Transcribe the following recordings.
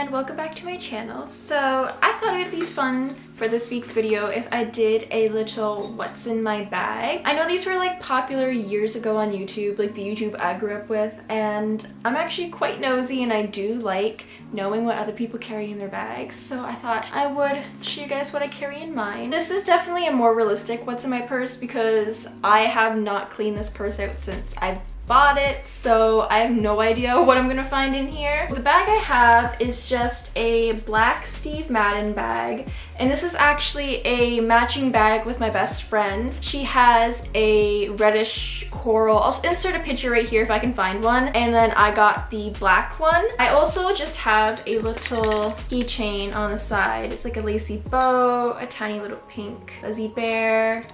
and welcome back to my channel. So I thought it would be fun for this week's video if I did a little what's in my bag. I know these were like popular years ago on YouTube, like the YouTube I grew up with, and I'm actually quite nosy and I do like knowing what other people carry in their bags, so I thought I would show you guys what I carry in mine. This is definitely a more realistic what's in my purse because I have not cleaned this purse out since I bought it, so I have no idea what I'm gonna find in here. The bag I have is just a black Steve Madden bag, and this is actually a matching bag with my best friend. She has a reddish coral. I'll insert a picture right here if I can find one, and then I got the black one. I also just have a little keychain on the side. It's like a lacy bow, a tiny little pink fuzzy bear,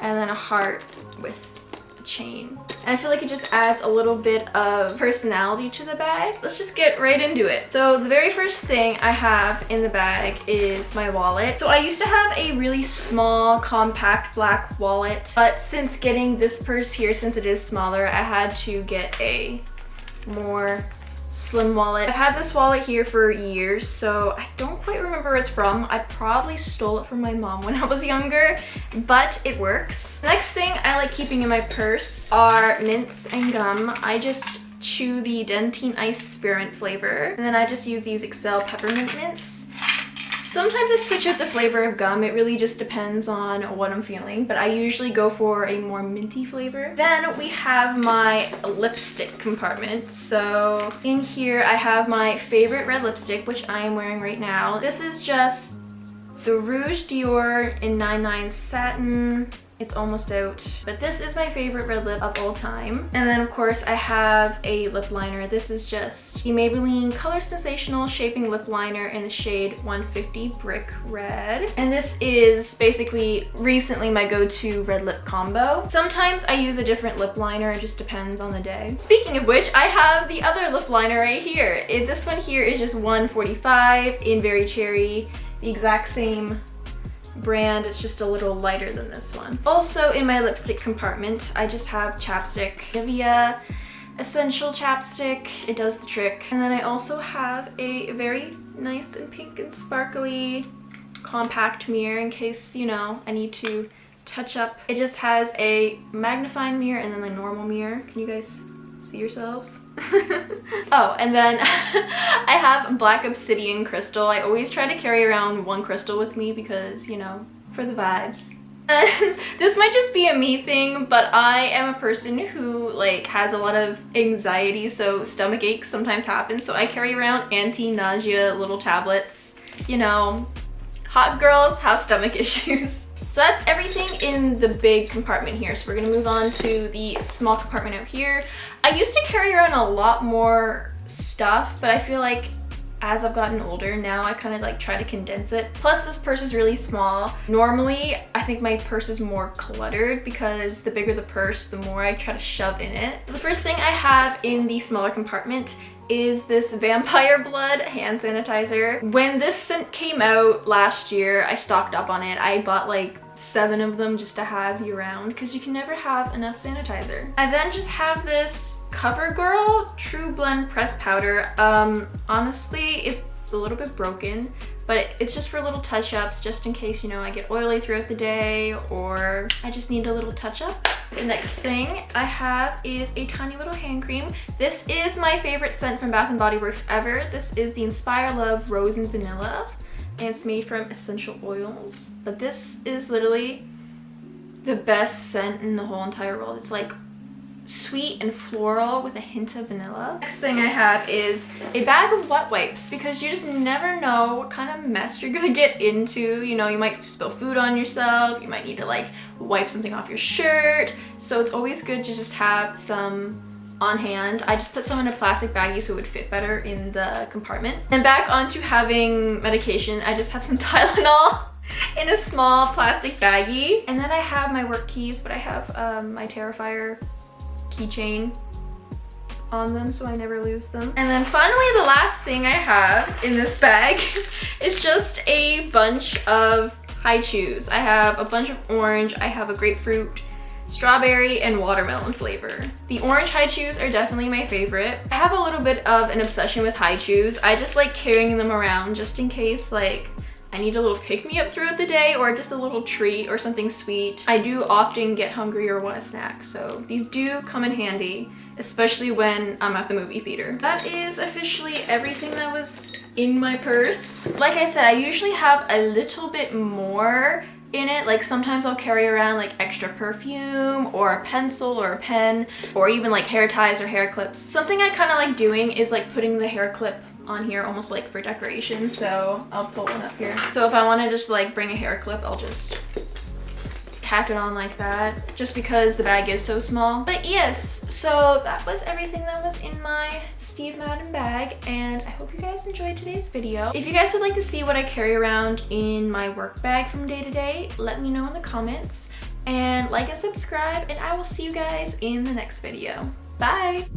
and then a heart with chain. And I feel like it just adds a little bit of personality to the bag. Let's just get right into it. So the very first thing I have in the bag is my wallet. So I used to have a really small compact black wallet, but since getting this purse here, since it is smaller, I had to get a more slim wallet. I've had this wallet here for years, so I don't quite remember where it's from. I probably stole it from my mom when I was younger, but it works. The next thing I like keeping in my purse are mints and gum. I just chew the Dentyne Ice Spearmint flavor, and then I just use these Excel peppermint mints. Sometimes I switch up the flavor of gum. It really just depends on what I'm feeling, but I usually go for a more minty flavor. Then we have my lipstick compartment. So in here I have my favorite red lipstick, which I am wearing right now. This is just the Rouge Dior in 99 Satin. It's almost out, but this is my favorite red lip of all time. And then of course I have a lip liner. This is just the Maybelline Color Sensational Shaping Lip Liner in the shade 150 Brick Red. And this is basically recently my go-to red lip combo. Sometimes I use a different lip liner, it just depends on the day. Speaking of which, I have the other lip liner right here. This one here is just 145 in Very Cherry, the exact same brand. It's just a little lighter than this one. Also in my lipstick compartment, I just have chapstick. Nivea Essential Chapstick. It does the trick. And then I also have a very nice and pink and sparkly compact mirror in case, you know, I need to touch up. It just has a magnifying mirror and then a normal mirror. Can you guys see yourselves? Oh, and then I have black obsidian crystal. I always try to carry around one crystal with me because, you know, for the vibes. This might just be a me thing, but I am a person who like has a lot of anxiety, so stomach aches sometimes happen, so I carry around anti-nausea little tablets. You know, hot girls have stomach issues. So that's everything in the big compartment here. So we're gonna move on to the small compartment out here. I used to carry around a lot more stuff, but I feel like as I've gotten older now, I kind of like try to condense it. Plus this purse is really small. Normally, I think my purse is more cluttered because the bigger the purse, the more I try to shove in it. So the first thing I have in the smaller compartment is this Vampire Blood hand sanitizer. When this scent came out last year, I stocked up on it. I bought like 7 of them just to have year round because you can never have enough sanitizer. I then just have this CoverGirl True Blend Pressed Powder. Honestly, it's a little bit broken, but it's just for little touch-ups, just in case, you know, I get oily throughout the day or I just need a little touch-up. The next thing I have is a tiny little hand cream. This is my favorite scent from Bath & Body Works ever. This is the Inspire Love Rose and Vanilla, and it's made from essential oils. But this is literally the best scent in the whole entire world. It's like sweet and floral with a hint of vanilla. Next thing I have is a bag of wet wipes because you just never know what kind of mess you're gonna get into. You know, you might spill food on yourself, you might need to like wipe something off your shirt. So it's always good to just have some on hand. I just put some in a plastic baggie so it would fit better in the compartment. And back onto having medication, I just have some Tylenol in a small plastic baggie. And then I have my work keys, but I have my Terrifier keychain on them so I never lose them. And then finally, the last thing I have in this bag is just a bunch of high chews. I have a bunch of orange, I have a grapefruit, strawberry and watermelon flavor. The orange Hi-Chews are definitely my favorite. I have a little bit of an obsession with Hi-Chews. I just like carrying them around just in case like I need a little pick-me-up throughout the day or just a little treat or something sweet. I do often get hungry or want a snack, so these do come in handy, especially when I'm at the movie theater. That is officially everything that was in my purse. Like I said, I usually have a little bit more in it. Like sometimes I'll carry around like extra perfume or a pencil or a pen or even like hair ties or hair clips. Something I kind of like doing is like putting the hair clip on here almost like for decoration, so I'll pull one up here. So if I want to just like bring a hair clip, I'll just tack it on like that just because the bag is so small. But yes, so that was everything that was in my Steve Madden bag, and I hope you guys enjoyed today's video. If you guys would like to see what I carry around in my work bag from day to day, let me know in the comments, and like and subscribe, and I will see you guys in the next video. Bye!